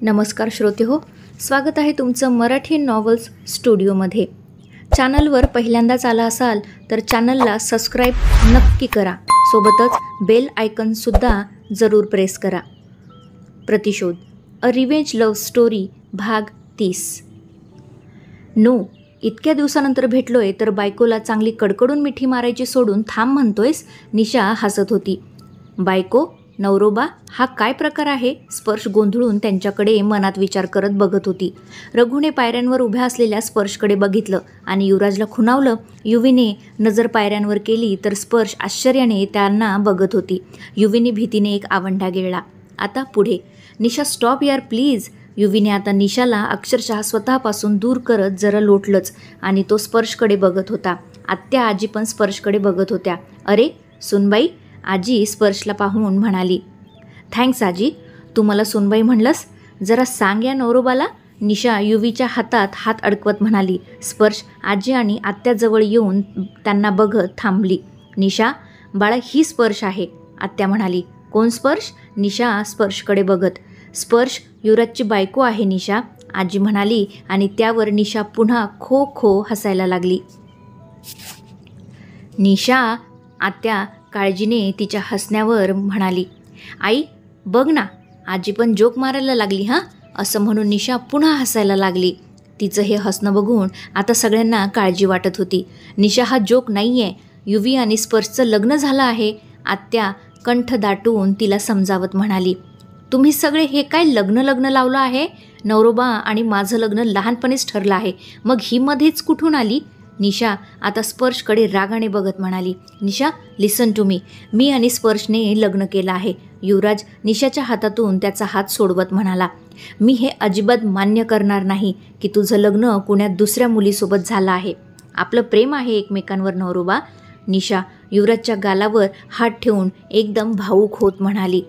नमस्कार श्रोते हो, स्वागत आहे तुमचं मराठी नॉव्हल्स स्टुडिओमध्ये. चॅनलवर पहिल्यांदाच आला असाल तर चॅनलला सबस्क्राईब नक्की करा. सोबतच बेल आयकॉनसुद्धा जरूर प्रेस करा. प्रतिशोध, अ रिव्हेंज लव्ह स्टोरी, भाग 30. नो, इतक्या दिवसानंतर भेटलोय तर बायकोला चांगली कडकडून मिठी मारायची सोडून थांब म्हणतोयस? निशा हसत होती. बायको, नवरोबा, हा काय प्रकार आहे? स्पर्श गोंधळून त्यांच्याकडे मनात विचार करत बघत होती. रघुने पायऱ्यांवर उभ्या असलेल्या स्पर्शकडे बघितलं आणि युवराजला खुणावलं. युवीने नजर पायऱ्यांवर केली तर स्पर्श आश्चर्याने त्यांना बघत होती. युवीने भीतीने एक आवंढा गिळला. आता पुढे. निशा, स्टॉप यार प्लीज. युवीने आता निशाला अक्षरशः स्वतःपासून दूर करत जरा लोटलंच आणि तो स्पर्शकडे बघत होता. आत्या आजी पण स्पर्शकडे बघत होत्या. अरे सुनबाई, आजी स्पर्शला पाहून म्हणाली. थँक्स आजी, तू मला सुनबाई म्हणलंस? जरा सांग या नवरोबाला. निशा युवीच्या हातात हात अडकवत म्हणाली. स्पर्श आजी आणि आत्याजवळ येऊन त्यांना बघत थांबली. निशा, बाळा, ही स्पर्श आहे, आत्या म्हणाली. कोण स्पर्श? निशा स्पर्शकडे बघत. स्पर्श युवराजची बायको आहे निशा, आजी म्हणाली आणि त्यावर निशा पुन्हा खो खो हसायला लागली. निशा, आत्या काळजीने तिच्या हसण्यावर म्हणाली. आई बघ ना, आजी पण जोक मारायला लागली हां, असं म्हणून निशा पुन्हा हसायला लागली. तिचं हे हसणं बघून आता सगळ्यांना काळजी वाटत होती. निशा, हा जोक नाही आहे, युवी आणि स्पर्शचं लग्न झालं आहे, आत्या कंठ दाटून तिला समजावत म्हणाली. तुम्ही सगळे हे काय लग्न लावलं आहे? नवरोबा आणि माझं लग्न लहानपणीच ठरलं आहे, मग ही मध्येच कुठून आली? निशा आता स्पर्शकडे रागाने बघत म्हणाली. निशा, लिसन टू मी आणि स्पर्शने लग्न केलं आहे. युवराज निशाच्या हातातून त्याचा हात सोडवत म्हणाला. मी हे अजिबात मान्य करणार नाही की तुझं लग्न कुण्यात दुसऱ्या मुलीसोबत झालं आहे. आपलं प्रेम आहे एकमेकांवर नवरोबा. निशा युवराजच्या गालावर हात ठेवून एकदम भावूक होत म्हणाली.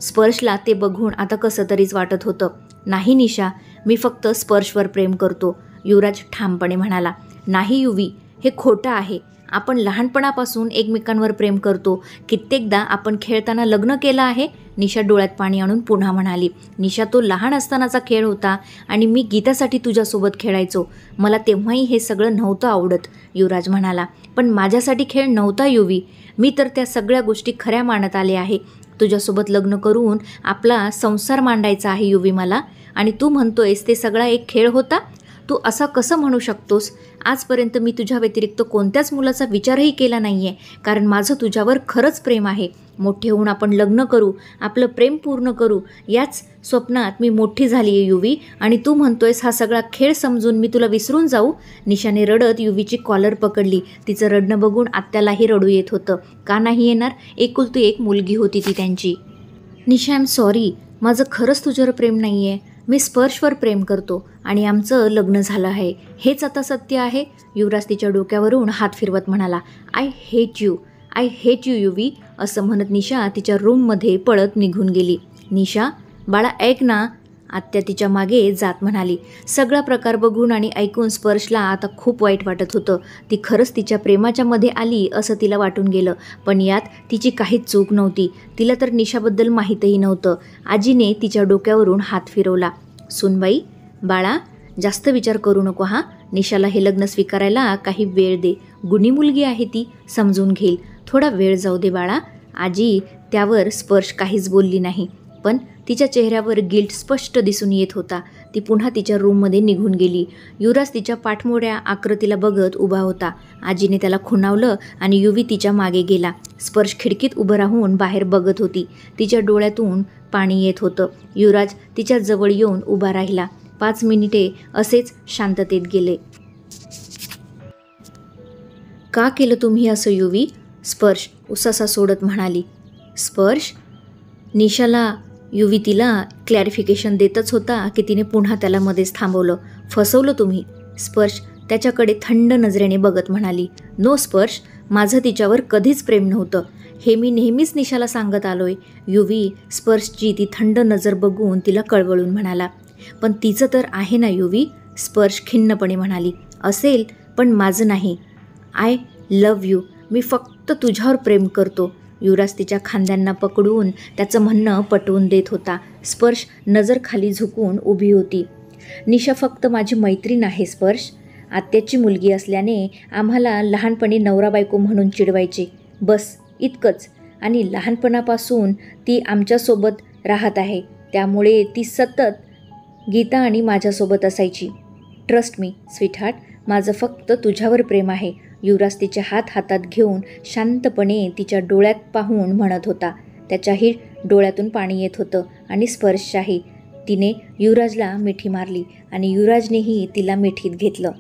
स्पर्शला ते बघून आता कसं तरीच वाटत होतं. नाही निशा, मी फक्त स्पर्शवर प्रेम करतो, युवराज ठामपणे म्हणाला. नाही युवी, हे खोटं आहे. आपण लहानपणापासून एकमेकांवर प्रेम करतो. कित्येकदा आपण खेळताना लग्न केलं आहे, निशा डोळ्यात पाणी आणून पुन्हा म्हणाली. निशा, तो लहान असतानाचा खेळ होता आणि मी गीतासाठी तुझ्यासोबत खेळायचो. मला तेव्हाही हे सगळं नव्हतं आवडत, युवराज म्हणाला. पण माझ्यासाठी खेळ नव्हता युवी, मी तर त्या सगळ्या गोष्टी खऱ्या मानत आले आहे. तुझ्यासोबत लग्न करून आपला संसार मांडायचा आहे युवी मला, आणि तू म्हणतोयस ते सगळा एक खेळ होता? तू असं कसं म्हणू शकतोस? आजपर्यंत मी तुझ्या व्यतिरिक्त कोणत्याच मुलाचा विचारही केला नाही आहे, कारण माझं तुझ्यावर खरंच प्रेम आहे. मोठे होऊन आपण लग्न करू, आपलं प्रेम पूर्ण करू, याच स्वप्नात मी मोठी झाली आहे युवी, आणि तू म्हणतोयस हा सगळा खेळ समजून मी तुला विसरून जाऊ? निशाने रडत युवीची कॉलर पकडली. तिचं रडणं बघून आत्यालाही रडू येत होतं. का नाही येणार? एकुलती एक मुलगी होती ती त्यांची. निशा, आय एम सॉरी, माझं खरंच तुझ्यावर प्रेम नाही आहे. मी स्पर्शवर प्रेम करतो आणि आमचं लग्न झालं आहे, हेच आता सत्य आहे. युवराज तिच्या डोक्यावरून हात फिरवत म्हणाला. आय हेट यू युवी, असं म्हणत निशा तिच्या रूममध्ये पळत निघून गेली. निशा, बाळा ऐक ना, आत्या तिच्या मागे जात म्हणाली. सगळा प्रकार बघून आणि ऐकून स्पर्शला आता खूप वाईट वाटत होतं. ती खरंच तिच्या प्रेमाच्या मध्ये आली असं तिला वाटून गेलं, पण यात तिची काहीच चूक नव्हती. तिला तर निशाबद्दल माहीतही नव्हतं. आजीने तिच्या डोक्यावरून हात फिरवला. सुनबाई, बाळा, जास्त विचार करू नको हां, निशाला हे लग्न स्वीकारायला काही वेळ दे. गुणी मुलगी आहे ती, समजून घेईल. थोडा वेळ जाऊ दे बाळा. आजी. त्यावर स्पर्श काहीच बोलली नाही, पण तिच्या चेहऱ्यावर गिल्ट स्पष्ट दिसून येत होता. ती पुन्हा तिच्या रूममध्ये निघून गेली. युवराज तिच्या पाठमोड्या आकृतीला बघत उभा होता. आजीने त्याला खुणावलं आणि युवी तिच्या मागे गेला. स्पर्श खिडकीत उभं राहून बाहेर बघत होती. तिच्या डोळ्यातून पाणी येत होतं. युवराज तिच्या जवळ येऊन उभा राहिला. 5 मिनिटे असेच शांततेत गेले. का केलं तुम्ही असं युवी? स्पर्श उसासा सोडत म्हणाली. स्पर्श? निशाला युवी तिला क्लॅरिफिकेशन देतच होता की तिने पुन्हा त्याला मध्येच थांबवलं. फसवलं तुम्ही. स्पर्श त्याच्याकडे थंड नजरेने बघत म्हणाली. नो स्पर्श, माझं तिच्यावर कधीच प्रेम नव्हतं, हे मी नेहमीच निशाला सांगत आलोय. युवी स्पर्शची ती थंड नजर बघून तिला कळवळून म्हणाला. पण तिचं तर आहे ना युवी, स्पर्श खिन्नपणे म्हणाली. असेल, पण माझं नाही. आय लव्ह यू, मी फक्त तुझ्यावर प्रेम करतो. युवराज तिच्या खांद्यांना पकडून त्याचं म्हणणं पटवून देत होता. स्पर्श नजर खाली झुकून उभी होती. निशा फक्त माझी मैत्रीण आहे स्पर्श. आत्याची मुलगी असल्याने आम्हाला लहानपणी नवरा बायको म्हणून चिडवायचे, बस इतकंच. आणि लहानपणापासून ती आमच्यासोबत राहत आहे, त्यामुळे ती सतत गीता आणि माझ्यासोबत असायची. ट्रस्ट मी स्वीटहार्ट, माझं फक्त तुझ्यावर प्रेम आहे. युवराज तिचे हात हातात घेऊन शांतपणे तिच्या डोळ्यात पाहून म्हणत होता. त्याच्याही डोळ्यातून पाणी येत होतं आणि स्पर्शच्याही. तिने युवराजला मिठी मारली आणि युवराजनेही तिला मिठीत घेतलं.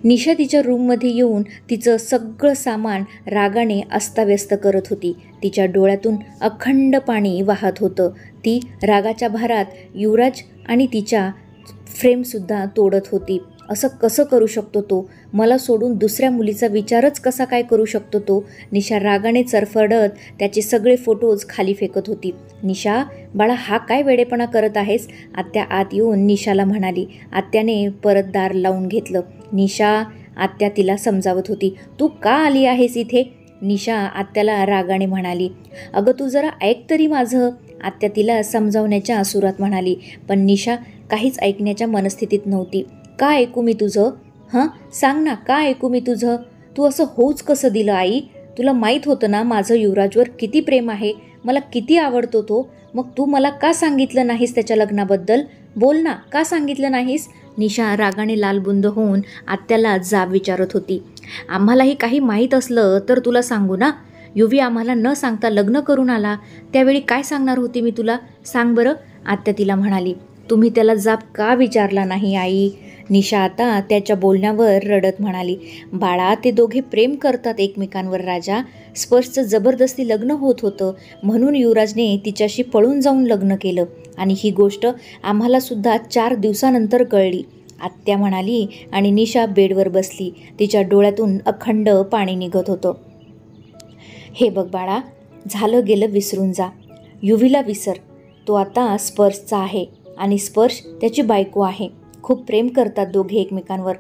निशा तिच्या रूममध्ये येऊन तिचं सगळं सामान रागाने अस्ताव्यस्त करत होती. तिच्या डोळ्यातून अखंड पाणी वाहत होतं. ती रागाच्या भारात युवराज आणि तिच्या फ्रेमसुद्धा तोडत होती. असं कसं करू शकतो तो? मला सोडून दुसऱ्या मुलीचा विचारच कसा काय करू शकतो तो? निशा रागाने चरफडत त्याचे सगळे फोटोज खाली फेकत होती. निशा बाळा, हा काय वेडेपणा करत आहेस? आत्या आत येऊन निशाला म्हणाली. आत्याने परत दार लावून घेतलं. निशा, आत्या तिला समजावत होती. तू का आली आहेस इथे? निशा आत्याला रागाने म्हणाली. अगं तू जरा ऐक तरी माझं, आत्या तिला समजावण्याच्या सुरात म्हणाली. पण निशा काहीच ऐकण्याच्या मनस्थितीत नव्हती. का ऐकू मी तुझं? सांग ना, का ऐकू मी तुझं? तू असं होऊच कसं दिलं आई? तुला माहीत होतं ना माझं युवराजवर किती प्रेम आहे, मला किती आवडतो तो. मग तू मला का सांगितलं नाहीस त्याच्या लग्नाबद्दल? बोल ना, का सांगितलं नाहीस? निशा रागाने लालबुंद होऊन आत्याला जाब विचारत होती. आम्हालाही काही माहीत असलं तर तुला सांगू ना. युवी आम्हाला न सांगता लग्न करून आला, त्यावेळी काय सांगणार होती मी तुला? सांग बरं, आत्या तिला म्हणाली. तुम्ही त्याला जाब का विचारला नाही आई? निशा आता त्याच्या बोलण्यावर रडत म्हणाली. बाळा, ते दोघे प्रेम करतात एकमेकांवर राजा. स्पर्शचं जबरदस्ती लग्न होत होतं, म्हणून युवराजने तिच्याशी पळून जाऊन लग्न केलं आणि ही गोष्ट आम्हाला सुद्धा 4 दिवसानंतर कळली, आत्या म्हणाली. आणि निशा बेडवर बसली. तिच्या डोळ्यातून अखंड पाणी निघत होतं. हे बघ बाळा, झालं गेलं विसरून जा. युवीला विसर. तो आता स्पर्शचा आहे आणि स्पर्श त्याची बायको आहे. खूप प्रेम करतात दोघे एकमेकांवर.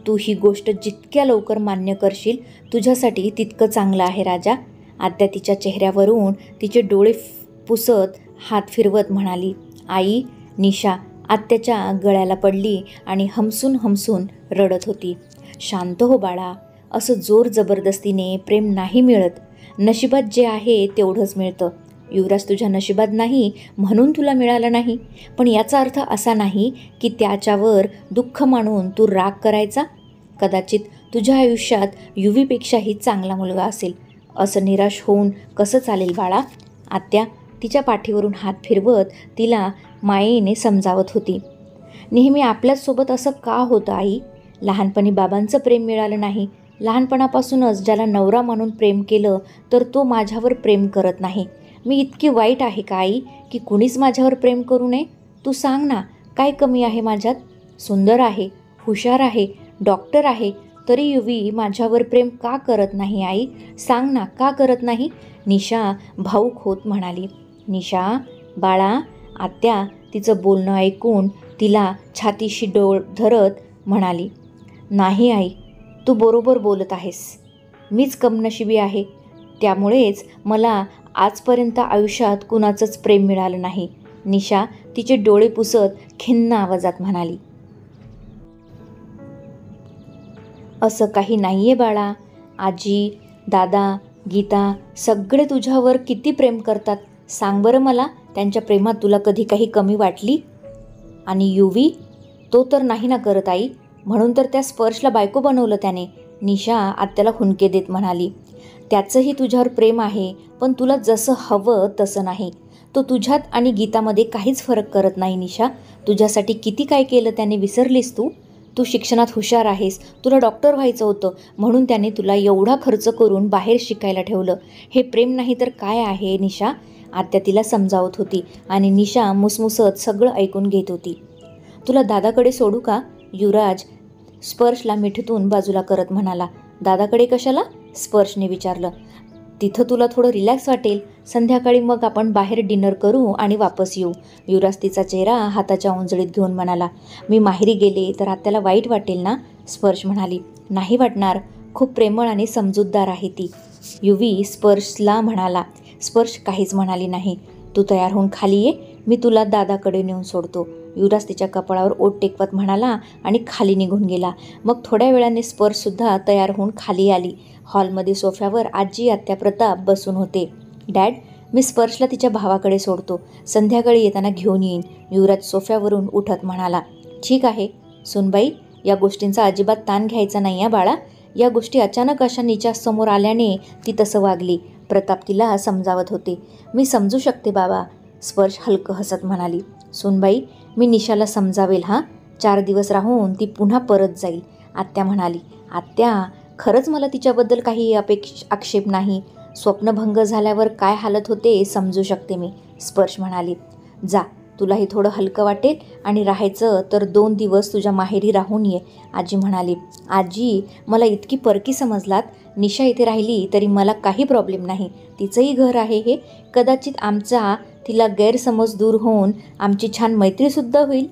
तू ही गोष्ट जितक्या लवकर मान्य करशील तुझ्यासाठी तितकं चांगलं आहे राजा. आत्या तिच्या चेहऱ्यावरून तिचे डोळे पुसत हात फिरवत म्हणाली. आई. निशा आत्याच्या गळ्याला पडली आणि हमसून हमसून रडत होती. शांत हो बाळा, असं जोर जबरदस्तीने प्रेम नाही मिळत. नशिबात जे आहे तेवढंच मिळतं. युवराज तुझ्या नशिबात नाही म्हणून तुला मिळालं नाही, पण याचा अर्थ असा नाही की त्याच्यावर दुःख मानून तू राग करायचा. कदाचित तुझ्या आयुष्यात युवीपेक्षाही चांगला मुलगा असेल. असं निराश होऊन कसं चालेल बाळा? आत्या तिच्या पाठीवरून हात फिरवत तिला मायेने समजावत होती. नेहमी आपल्याचसोबत असं का होतं आई? लहानपणी बाबांचं प्रेम मिळालं नाही. लहानपणापासूनच ज्याला नवरा म्हणून प्रेम केलं तर तो माझ्यावर प्रेम करत नाही. मी इतकी वाईट आहे का आई की कुणीच माझ्यावर प्रेम करू नये? तू सांग ना, काय कमी आहे माझ्यात? सुंदर आहे, हुशार आहे, डॉक्टर आहे, तरी युवी माझ्यावर प्रेम का करत नाही आई? सांग ना, का करत नाही? निशा भाऊक होत म्हणाली. निशा बाळा, आत्या तिचं बोलणं ऐकून तिला छातीशी डोळ धरत म्हणाली. नाही आई, तू बरोबर बोलत आहेस. मीच कमनशिबी आहे, त्यामुळेच मला आजपर्यंत आयुष्यात कुणाचंच प्रेम मिळालं नाही. निशा तिचे डोळे पुसत खिन्न आवाजात म्हणाली. असं काही नाही आहे बाळा. आजी, दादा, गीता सगळे तुझ्यावर किती प्रेम करतात. सांग बरं मला, त्यांच्या प्रेमात तुला कधी काही कमी वाटली? आणि युवी, तो तर नाही ना करत आई, म्हणून तर त्या स्पर्शला बायको बनवलं त्याने. निशा आत्याला हुंदके देत म्हणाली. त्याचंही तुझ्यावर प्रेम आहे, पण तुला जसं हवं तसं नाही. तो तुझ्यात आणि गीतामध्ये काहीच फरक करत नाही. निशा, तुझ्यासाठी किती काय केलं त्याने, विसरलीस तू? तू शिक्षणात हुशार आहेस, तुला डॉक्टर व्हायचं होतं, म्हणून त्याने तुला एवढा खर्च करून बाहेर शिकायला ठेवलं. हे प्रेम नाही तर काय आहे निशा? आत्या तिला समजावत होती आणि निशा मुसमुसत सगळं ऐकून घेत होती. तुला दादाकडे सोडू का? युवराज स्पर्शला मिठीतून बाजूला करत म्हणाला. दादाकडे कशाला? स्पर्शने विचारलं. तिथं तुला थोडं रिलॅक्स वाटेल. संध्याकाळी मग आपण बाहेर डिनर करू आणि वापस येऊ. युवराज तिचा चेहरा हाताच्या उंजळीत घेऊन म्हणाला. मी माहेरी गेले तर आत्याला वाईट वाटेल ना? स्पर्श म्हणाली. नाही वाटणार, खूप प्रेमळ आणि समजूतदार आहे ती. युवी स्पर्शला म्हणाला. स्पर्श काहीच म्हणाली नाही. तू तयार होऊन खाली ये, मी तुला दादाकडे नेऊन सोडतो. युवराज तिच्या कपाळावर ओठ टेकवत म्हणाला आणि खाली निघून गेला. मग थोड्या वेळाने स्पर्शसुद्धा तयार होऊन खाली आली. हॉलमध्ये सोफ्यावर आजी आत्या प्रताप बसून होते. डॅड, मी स्पर्शला तिच्या भावाकडे सोडतो. संध्याकाळी येताना घेऊन येईन, युवराज सोफ्यावरून उठत म्हणाला. ठीक आहे सुनबाई, या गोष्टींचा अजिबात ताण घ्यायचा नाही बाळा. या गोष्टी अचानक अशा निच्या समोर आल्याने ती तसं वागली. प्रताप तिला समजावत होते. मी समजू शकते बाबा, स्पर्श हलकं हसत म्हणाली. सुनबाई, मी निशाला समजावेल. 4 दिवस राहून ती पुन्हा परत जाईल, आत्या म्हणाली. आत्या, खरंच मला तिच्याबद्दल काही आक्षेप नाही. स्वप्नभंग झाल्यावर काय हालत होते समजू शकते मी, स्पर्श म्हणाली. जा, तुलाही थोडं हलकं वाटेल आणि राहायचं तर 2 दिवस तुझ्या माहेरी राहून ये, आजी म्हणाली. आजी, मला इतकी परकी समजलात. निशा इथे राहिली तरी मला काही प्रॉब्लेम नाही. तिचंही घर आहे हे. कदाचित आमचा तिला गैरसमज दूर होऊन आमची छान मैत्रीसुद्धा होईल,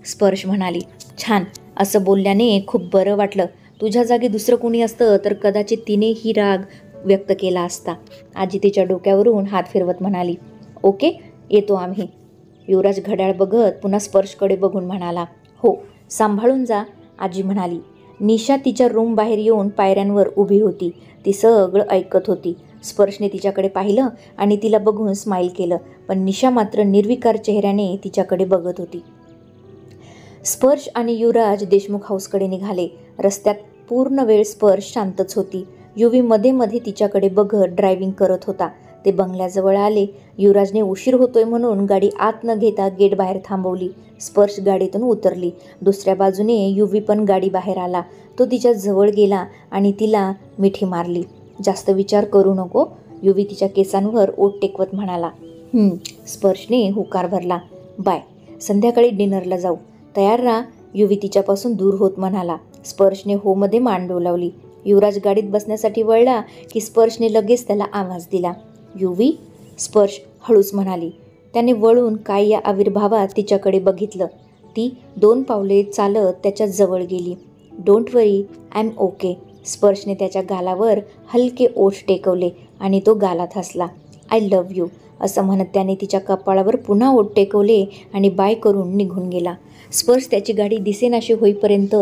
स्पर्श म्हणाली. छान, असं बोलल्याने खूप बरं वाटलं. तुझ्या जागी दुसरं कोणी असतं तर कदाचित तिने ही राग व्यक्त केला असता, आजी तिच्या डोक्यावरून हात फिरवत म्हणाली. ओके, येतो आम्ही. युवराज घड्याळ बघत पुन्हा स्पर्शकडे बघून म्हणाला. हो, सांभाळून जा, आजी म्हणाली. निशा तिच्या रूम बाहेर येऊन पायऱ्यांवर उभी होती. ती सगळं ऐकत होती. स्पर्शने तिच्याकडे पाहिलं आणि तिला बघून स्माईल केलं, पण निशा मात्र निर्विकार चेहऱ्याने तिच्याकडे बघत होती. स्पर्श आणि युवराज देशमुख हाऊसकडे निघाले. रस्त्यात पूर्ण वेळ स्पर्श शांतच होती. युवी मध्ये मध्ये तिच्याकडे बघत ड्रायव्हिंग करत होता. ते बंगल्याजवळ आले. युवराजने उशीर होतोय म्हणून गाडी आत न घेता गेट बाहेर थांबवली. स्पर्श गाडीतून उतरली. दुसऱ्या बाजूने युवी पण गाडी बाहेर आला. तो तिच्या जवळ गेला आणि तिला मिठी मारली. जास्त विचार करू नको, युवी तिच्या केसांवर ओठ टेकवत म्हणाला. स्पर्शने हुकार भरला. बाय, संध्याकाळी डिनरला जाऊ, तयार राहा, युवी तिच्यापासून दूर होत म्हणाला. स्पर्शने हो मध्ये मान डोलावली. युवराज गाडीत बसण्यासाठी वळला की स्पर्शने लगेच त्याला आवाज दिला. युवी, स्पर्श हळूच म्हणाली. त्याने वळून काय या आविर्भावात तिच्याकडे बघितलं. ती 2 पावले चालत त्याच्या जवळ गेली. Don't worry, I am okay. स्पर्शने त्याच्या गालावर हलके ओठ टेकवले आणि तो गालात हसला. आय लव्ह यू, असं म्हणत त्याने तिच्या कपाळावर पुन्हा ओठ टेकवले आणि बाय करून निघून गेला. स्पर्श त्याची गाडी दिसेनाशी होईपर्यंत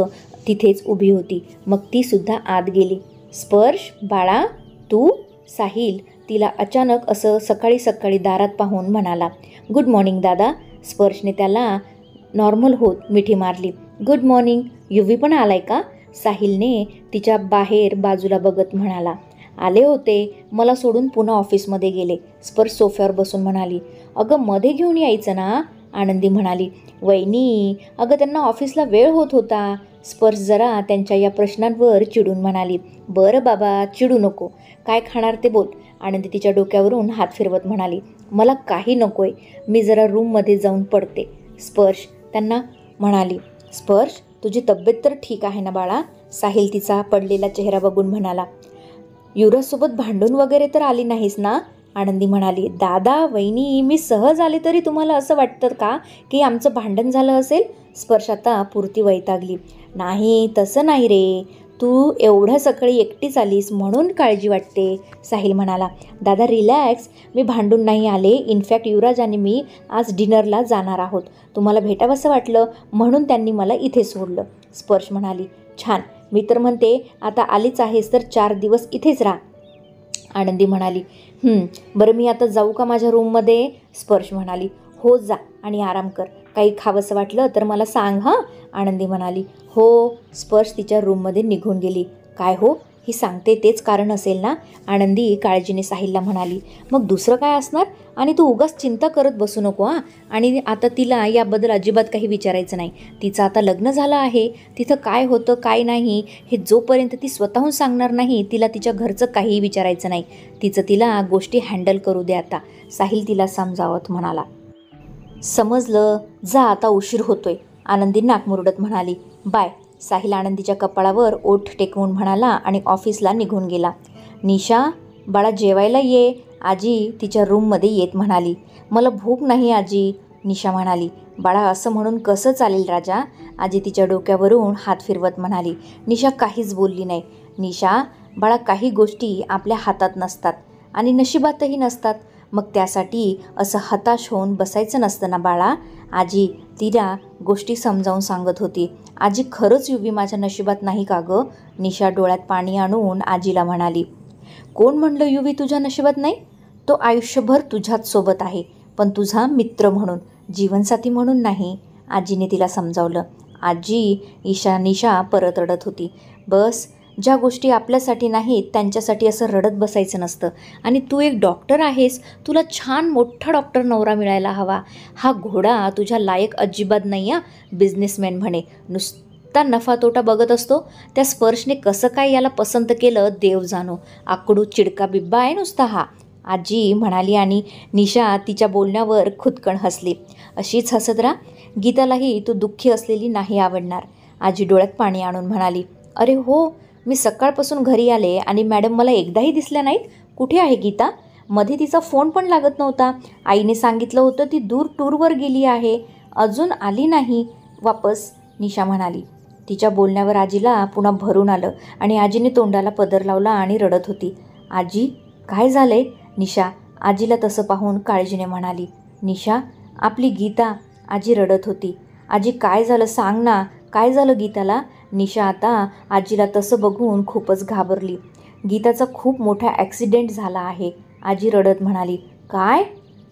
तिथेच उभी होती. मग ती सुद्धा आत गेली. स्पर्श बाळा, तू? साहिल तिला अचानक असं सकाळी सकाळी दारात पाहून म्हणाला. गुड मॉर्निंग दादा. स्पर्शने त्याला नॉर्मल होत मिठी मारली. Good morning. युवी पण आलाय का? साहिलने तिच्या बाहेर बाजूला बघत म्हणाला. आले होते, मला सोडून पुन्हा ऑफिसमध्ये गेले, स्पर्श सोफ्यावर बसून म्हणाली. अगं मध्ये घेऊन यायचं ना, आनंदी म्हणाली. वहिनी, अगं त्यांना ऑफिसला वेळ होत होता, स्पर्श जरा त्यांच्या या प्रश्नांवर चिडून म्हणाली. बरं बाबा, चिडू नको, काय खाणार ते बोल, आनंदी तिच्या डोक्यावरून हात फिरवत म्हणाली. मला काही नकोय, मी जरा रूममध्ये जाऊन पडते, स्पर्श त्यांना म्हणाली. स्पर्श, तुझी तब्येत तर ठीक आहे ना बाळा? साहिल तिचा पडलेला चेहरा बघून म्हणाला. युवराजसोबत भांडून वगैरे तर आली नाहीस ना? आनंदी म्हणाली. दादा, वहिनी, मी सहज आले तरी तुम्हाला असं वाटतं का की आमचं भांडण झालं असेल? स्पर्श आता पुरती वैतागली. नाही, तसं नाही रे, तू एवढ्या सकाळी एकटीच आलीस म्हणून काळजी वाटते, साहिल म्हणाला. दादा रिलॅक्स, मी भांडून नाही आले. इनफॅक्ट युवराज आणि मी आज डिनरला जाणार आहोत, तुम्हाला भेटावंसं वाटलं म्हणून त्यांनी मला इथे सोडलं, स्पर्श म्हणाली. छान, मी तर म्हणते आता आलीच आहेस तर 4 दिवस इथेच राहा, आनंदी म्हणाली. बरं, मी आता जाऊ का माझ्या रूममध्ये? स्पर्श म्हणाली. हो जा आणि आराम कर, काही खावंसं वाटलं तर मला सांग हां, आनंदी म्हणाली. हो. स्पर्श तिच्या रूममध्ये निघून गेली. काय हो, ही सांगते तेच कारण असेल ना, आनंदी काळजीने साहिलला म्हणाली. मग दुसरं काय असणार? आणि तू उगाच चिंता करत बसू नको हां. आणि आता तिला याबद्दल अजिबात काही विचारायचं नाही. तिचं आता लग्न झालं आहे, तिथं काय होतं काय नाही हे जोपर्यंत ती स्वतःहून सांगणार नाही तिला तिच्या घरचं काहीही विचारायचं नाही. तिला गोष्टी हँडल करू दे आता, साहिल तिला समजावत म्हणाला. समजलं, जा आता उशीर होतोय, आनंदी नाक मुरडत म्हणाली. बाय, साहिल आनंदीच्या कपाळावर ओठ टेकवून म्हणाला आणि ऑफिसला निघून गेला. निशा बाळा, जेवायला ये, आजी तिच्या रूममध्ये येत म्हणाली. मला भूक नाही आजी, निशा म्हणाली. बाळा, असं म्हणून कसं चालेल राजा, आजी तिच्या डोक्यावरून हात फिरवत म्हणाली. निशा काहीच बोलली नाही. निशा बाळा, काही गोष्टी आपल्या हातात नसतात आणि नशिबातही नसतात, मग त्यासाठी असं हताश होऊन बसायचं नसतं ना बाळा. आजी तिला गोष्टी समजावून सांगत होती. आजी खरंच युवी माझ्या नशिबात नाही का गं? निशा डोळ्यात पाणी आणून आजीला म्हणाली. कोण म्हणलं युवी तुझ्या नशिबात नाही? तो आयुष्यभर तुझ्याच सोबत आहे, पण तुझा मित्र म्हणून, जीवनसाथी म्हणून नाही, आजीने तिला समजावलं. निशा परत रडत होती. बस, ज्या गोष्टी आपल्यासाठी नाहीत त्यांच्यासाठी असं रडत बसायचं नसतं. आणि तू एक डॉक्टर आहेस, तुला छान मोठा डॉक्टर नवरा मिळायला हवा. हा घोडा तुझ्या लायक अजिबात नाही या बिझनेसमॅन म्हणे, नुसता नफा तोटा बघत असतो. त्या स्पर्शने कसं काय याला पसंत केलं देव जाणो. आकडू चिडका बिब्बा आहे नुसता हा, आजी म्हणाली. आणि निशा तिच्या बोलण्यावर खुदकन हसली. अशीच हसत राहा, गीतालाही तू दुःखी असलेली नाही आवडणार. आजी डोळ्यात पाणी आणून म्हणाली. अरे हो, मी सकाळपासून घरी आले आणि मॅडम मला एकदाही दिसल्या नाहीत. कुठे आहे गीता? मध्ये तिचा फोन पण लागत नव्हता. आईने सांगितलं होतं ती दूर टूरवर गेली आहे, अजून आली नाही वापस, निशा म्हणाली. तिच्या बोलण्यावर आजीला पुन्हा भरून आलं आणि आजीने तोंडाला पदर लावला आणि रडत होती. आजी काय झालंय? निशा आजीला तसं पाहून काळजीने म्हणाली. निशा, आपली गीता. आजी रडत होती. आजी काय झालं सांग ना, काय झालं गीताला? निशा आता आजीला तसं बघून खूपच घाबरली. गीताचा खूप मोठा ॲक्सिडेंट झाला आहे, आजी रडत म्हणाली. काय?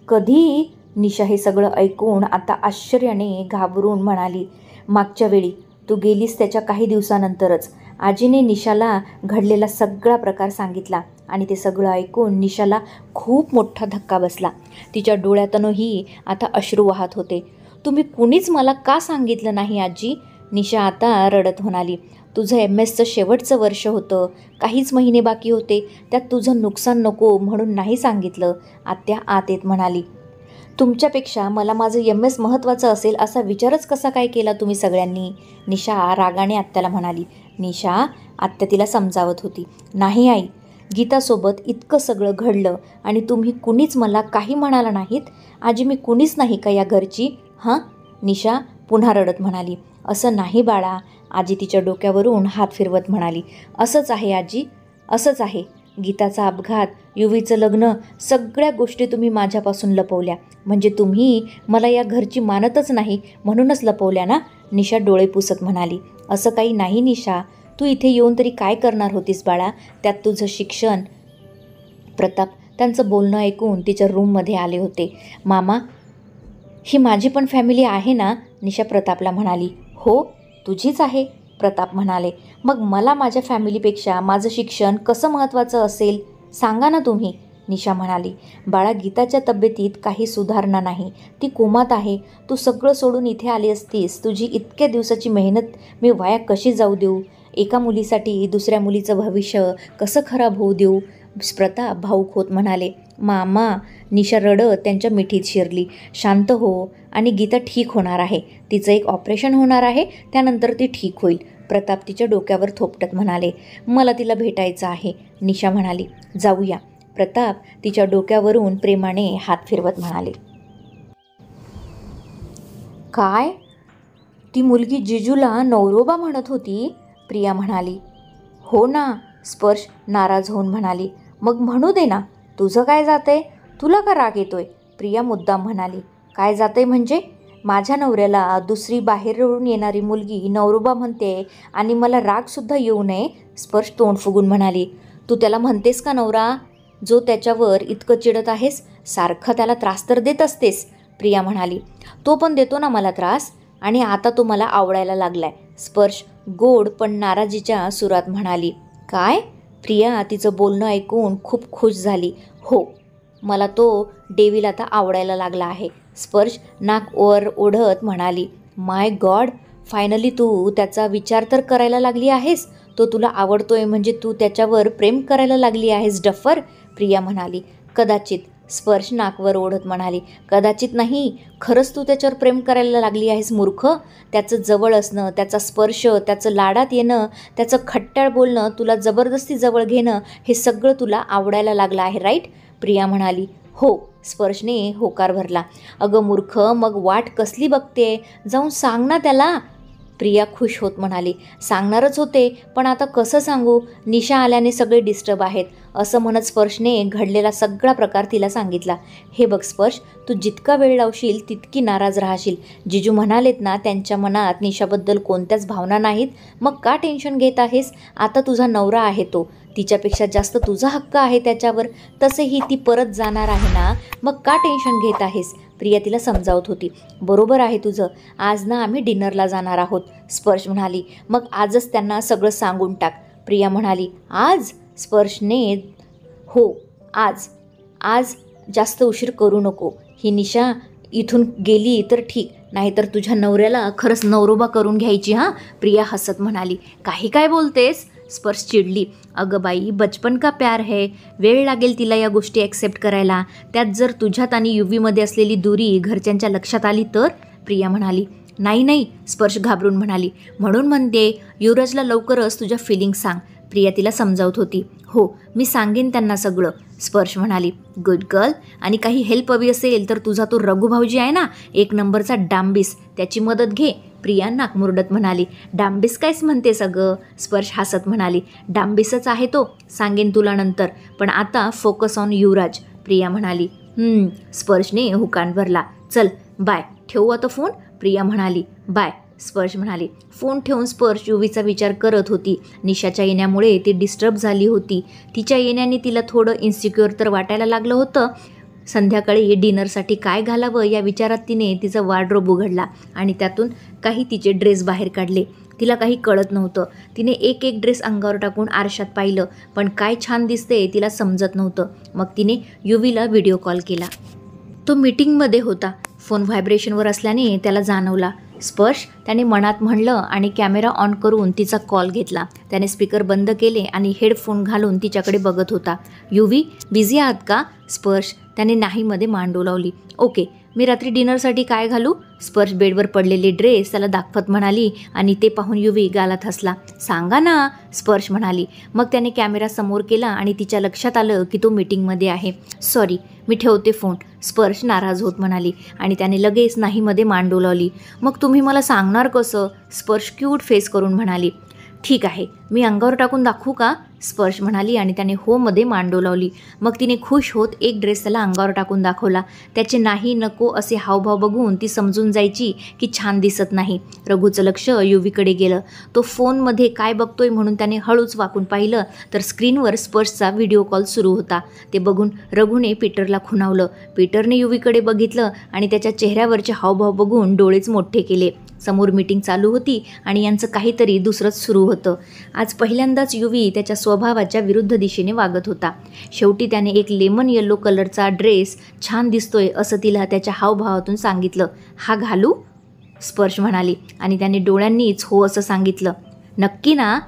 कधी? निशा हे सगळं ऐकून आता आश्चर्याने घाबरून म्हणाली. मागच्या वेळी तू गेलीस त्याच्या काही दिवसानंतरच. आजीने निशाला घडलेला सगळा प्रकार सांगितला आणि ते सगळं ऐकून निशाला खूप मोठा धक्का बसला. तिच्या डोळ्यातूनही आता अश्रू वाहत होते. तुम्ही कुणीच मला का सांगितलं नाही आजी? निशा आता रडत म्हणाली. तुझं MS शेवटचं वर्ष होतं, काहीच महिने बाकी होते, त्यात तुझं नुकसान नको म्हणून नाही सांगितलं, आत्या आत येत म्हणाली. तुमच्यापेक्षा मला माझं MS महत्त्वाचं असेल असा विचारच कसा काय केला तुम्ही सगळ्यांनी? निशा रागाने आत्याला म्हणाली. निशा, आत्या तिला समजावत होती. नाही आई, गीतासोबत इतकं सगळं घडलं आणि तुम्ही कुणीच मला काही म्हणाला नाहीत. आजी मी कुणीच नाही का या घरची? हां, निशा पुन्हा रडत म्हणाली. असं नाही बाळा, आजी तिच्या डोक्यावरून हात फिरवत म्हणाली. असंच आहे आजी, असंच आहे. गीताचा अपघात, युवीचं लग्न, सगळ्या गोष्टी तुम्ही माझ्यापासून लपवल्या. म्हणजे तुम्ही मला या घरची मानतच नाही म्हणूनच लपवल्या ना? निशा डोळे पुसत म्हणाली. असं काही नाही निशा, तू इथे येऊन तरी काय करणार होतीस बाळा? त्यात तुझं शिक्षण. प्रताप त्यांचं बोलणं ऐकून तिच्या रूममध्ये आले होते. मामा, ही माझी पण फॅमिली आहे ना? निशा प्रतापला म्हणाली. हो, तुझीच आहे, प्रताप म्हणाले. मग मला माझ्या फॅमिलीपेक्षा माझं शिक्षण कसं महत्त्वाचं असेल सांगा ना तुम्ही, निशा म्हणाली. बाळा, गीताच्या तब्येतीत काही सुधारणा नाही, ती कोमात आहे. तू सगळं सोडून इथे आली असतीस, तुझी इतक्या दिवसाची मेहनत मी वाया कशी जाऊ देऊ? एका मुलीसाठी दुसऱ्या मुलीचं भविष्य कसं खराब होऊ देऊ? प्रताप भाऊक होत म्हणाले. मामा, निशा रडत त्यांच्या मिठीत शिरली. शांत हो, आणि गीता ठीक होणार आहे. तिचं एक ऑपरेशन होणार आहे, त्यानंतर ती ठीक होईल, प्रताप तिच्या डोक्यावर थोपटत म्हणाले. मला तिला भेटायचं आहे, निशा म्हणाली. जाऊया, प्रताप तिच्या डोक्यावरून प्रेमाने हात फिरवत म्हणाले. काय? ती मुलगी जिजूला नवरोबा म्हणत होती, प्रिया म्हणाली. हो ना, स्पर्श नाराज होऊन म्हणाली. मग म्हणू दे ना, तुझं काय जातंय? तुला का राग येतोय? प्रिया मुद्दाम म्हणाली. काय जातंय म्हणजे? माझ्या नवऱ्याला दुसरी बाहेरून येणारी मुलगी नवरोबा म्हणते आणि मला रागसुद्धा येऊ नये, स्पर्श तोंड फुगून म्हणाली. तू त्याला म्हणतेस का नवरा, जो त्याच्यावर इतकं चिडत आहेस? सारखं त्याला त्रास तर देत असतेस, प्रिया म्हणाली. तो पण देतो ना मला त्रास, आणि आता तो मला आवडायला लागलाय, स्पर्श गोड पण नाराजीच्या सुरात म्हणाली. काय? प्रिया तिचं बोलणं ऐकून खूप खुश झाली. हो, मला तो डेव्हिल आता आवडायला लागला आहे, स्पर्श नाक वर ओढत म्हणाली. माय गॉड, फायनली तू त्याचा विचार तर करायला लागली आहेस. तो तुला आवडतोय म्हणजे तू त्याच्यावर प्रेम करायला लागली आहेस डफर, प्रिया म्हणाली. कदाचित, स्पर्श नाकवर ओढत म्हणाली. कदाचित नाही, खरंच तू त्याच्यावर प्रेम करायला लागली आहेस मूर्ख. त्याचं जवळ असणं, त्याचा स्पर्श, त्याचं लाडात येणं, त्याचं खट्ट्याळ बोलणं, तुला जबरदस्ती जवळ घेणं, हे सगळं तुला आवडायला लागलं आहे, राईट, प्रिया म्हणाली. हो, स्पर्शने होकार भरला. अगं मूर्ख, मग वाट कसली बघते? जाऊन सांग ना त्याला. प्रिया खुश होत म्हणाली, सांगणारच होते, पण आता कसं सांगू, निशा आल्याने सगळे डिस्टर्ब आहेत, असं म्हणत स्पर्शने घडलेला सगळा प्रकार तिला सांगितला. हे बघ स्पर्श, तू जितका वेळ लावशील तितकी नाराज राहशील. जिजू म्हणालेत ना, त्यांच्या मनात निशाबद्दल कोणत्याच भावना नाहीत, मग का टेन्शन घेत आहेस? आता तुझा नवरा आहे तो, तिच्यापेक्षा जास्त तुझा हक्क आहे त्याच्यावर. तसेही ती परत जाणार आहे ना, मग का टेन्शन घेत आहेस? प्रिया तिला समजावत होती. बरोबर आहे तुझं, आज ना आम्ही डिनरला जाणार आहोत, स्पर्श म्हणाली. मग आजच त्यांना सगळं सांगून टाक, प्रिया म्हणाली. आज? स्पर्शने हो आज. आज जास्त उशीर करू नको. ही निशा इथून गेली तर ठीक, नाहीतर तुझ्या नवऱ्याला खरंच नवरोबा करून घ्यायची हां, प्रिया हसत म्हणाली. काही काय बोलतेस? स्पर्श चिडली. अगं बाई, बचपन का प्यार है, वेळ लागेल तिला या गोष्टी ॲक्सेप्ट करायला. त्यात जर तुझ्यात आणि युवीमध्ये असलेली दुरी घरच्यांच्या लक्षात आली तर, प्रिया म्हणाली. नाही नाही, स्पर्श घाबरून म्हणाली. म्हणून म्हणते युवराजला लवकरच तुझ्या फिलिंग्स सांग, प्रिया तिला समजावत होती. हो, मी सांगेन त्यांना सगळं, स्पर्श म्हणाली. Good girl. आणि काही हेल्प हवी असेल तर तुझा तो रघु भाऊजी आहे ना, एक नंबरचा डांबिस, त्याची मदत घे, प्रिया नाकमुरडत म्हणाली. डांबिस कायच म्हणते सगळं, स्पर्श हसत म्हणाली. डांबिसच आहे तो, सांगेन तुला नंतर, पण आता फोकस ऑन युवराज, प्रिया म्हणाली. स्पर्शने हुकान भरला. चल बाय, ठेवू आता फोन, प्रिया म्हणाली. बाय, स्पर्श म्हणाली. फोन ठेवून स्पर्श युवीचा विचार करत होती. निशाच्या येण्यामुळे ती डिस्टर्ब झाली होती. तिच्या येण्याने तिला थोडं इन्सिक्युअर तर वाटायला लागलं होतं. संध्याकाळी डिनरसाठी काय घालावं या विचारात तिने तिचा वार्डरोब उघडला आणि त्यातून काही तिचे ड्रेस बाहेर काढले. तिला काही कळत नव्हतं. तिने एक एक ड्रेस अंगावर टाकून आरशात पाहिलं, पण काय छान दिसते तिला समजत नव्हतं. मग तिने युवीला व्हिडिओ कॉल केला. तो मीटिंगमध्ये होता. फोन व्हायब्रेशनवर असल्याने त्याला जाणवला. स्पर्श, त्याने मनात म्हणलं आणि कॅमेरा ऑन करून तिचा कॉल घेतला. त्याने स्पीकर बंद केले आणि हेडफोन घालून तिच्याकडे बघत होता. युवी, बिझी आहात का? स्पर्श, त्याने नाहीमध्ये मान डोलावली. ओके, मी रात्री डिनरसाठी काय घालू? स्पर्श बेडवर पडलेले ड्रेस त्याला दाखवत म्हणाली आणि ते पाहून युवी गालात हसला. सांगा ना, स्पर्श म्हणाली. मग त्याने कॅमेरा समोर केला आणि तिच्या लक्षात आलं की तो मीटिंगमध्ये आहे. सॉरी, मी ठेवते फोन, स्पर्श नाराज होत म्हणाली आणि त्याने लगेच नाहीमध्ये मान डोलावली. मग तुम्ही मला सांगणार कसं? स्पर्श क्यूट फेस करून म्हणाली. ठीक आहे, मी अंगावर टाकून दाखवू का? स्पर्श म्हणाली आणि त्याने होमध्ये मान डोलावली. मग तिने खुश होत एक ड्रेस त्याला अंगावर टाकून दाखवला. त्याचे नाही नको असे हावभाव बघून ती समजून जायची की छान दिसत नाही. रघुचं लक्ष युवीकडे गेलं. तो फोनमध्ये काय बघतोय म्हणून त्याने हळूच वाकून पाहिलं तर स्क्रीनवर स्पर्शचा व्हिडिओ कॉल सुरू होता. ते बघून रघुने पीटरला खुणावलं. पीटरने युवीकडे बघितलं आणि त्याच्या चेहऱ्यावरचे हावभाव बघून डोळेच मोठे केले. समोर मीटिंग चालू होती आणि यांचं काहीतरी दुसरंच सुरू होतं. आज पहिल्यांदाच युवी त्याच्या स्वभावाच्या विरुद्ध दिशेने वागत होता. शेवटी त्याने एक लेमन येलो कलरचा ड्रेस छान दिसतोय असं तिला त्याच्या हावभावातून सांगितलं. हा घालू? स्पर्श म्हणाली आणि त्याने डोळ्यांनीच हो असं सांगितलं. नक्की ना?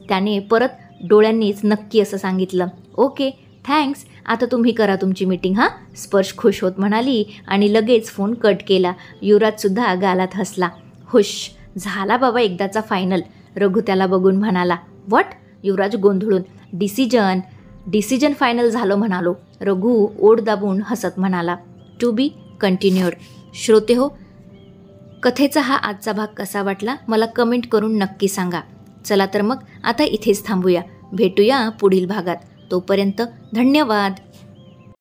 त्याने परत डोळ्यांनीच नक्की असं सांगितलं. ओके, थँक्स, आता तुम्ही करा तुमची मीटिंग हां, स्पर्श खुश होत म्हणाली आणि लगेच फोन कट केला. युवराजसुद्धा गालात हसला. हुश, झाला बाबा एकदाचा फायनल, रघु त्याला बघून म्हणाला. व्हॉट? युवराज गोंधळून. डिसिजन फायनल झालं म्हणालो, रघु ओढ दाबून हसत म्हणाला. To be continued. श्रोते हो, कथेचा हा आजचा भाग कसा वाटला मला कमेंट करून नक्की सांगा. चला तर मग आता इथेच थांबूया, भेटूया पुढील भागात. तोपर्यंत धन्यवाद.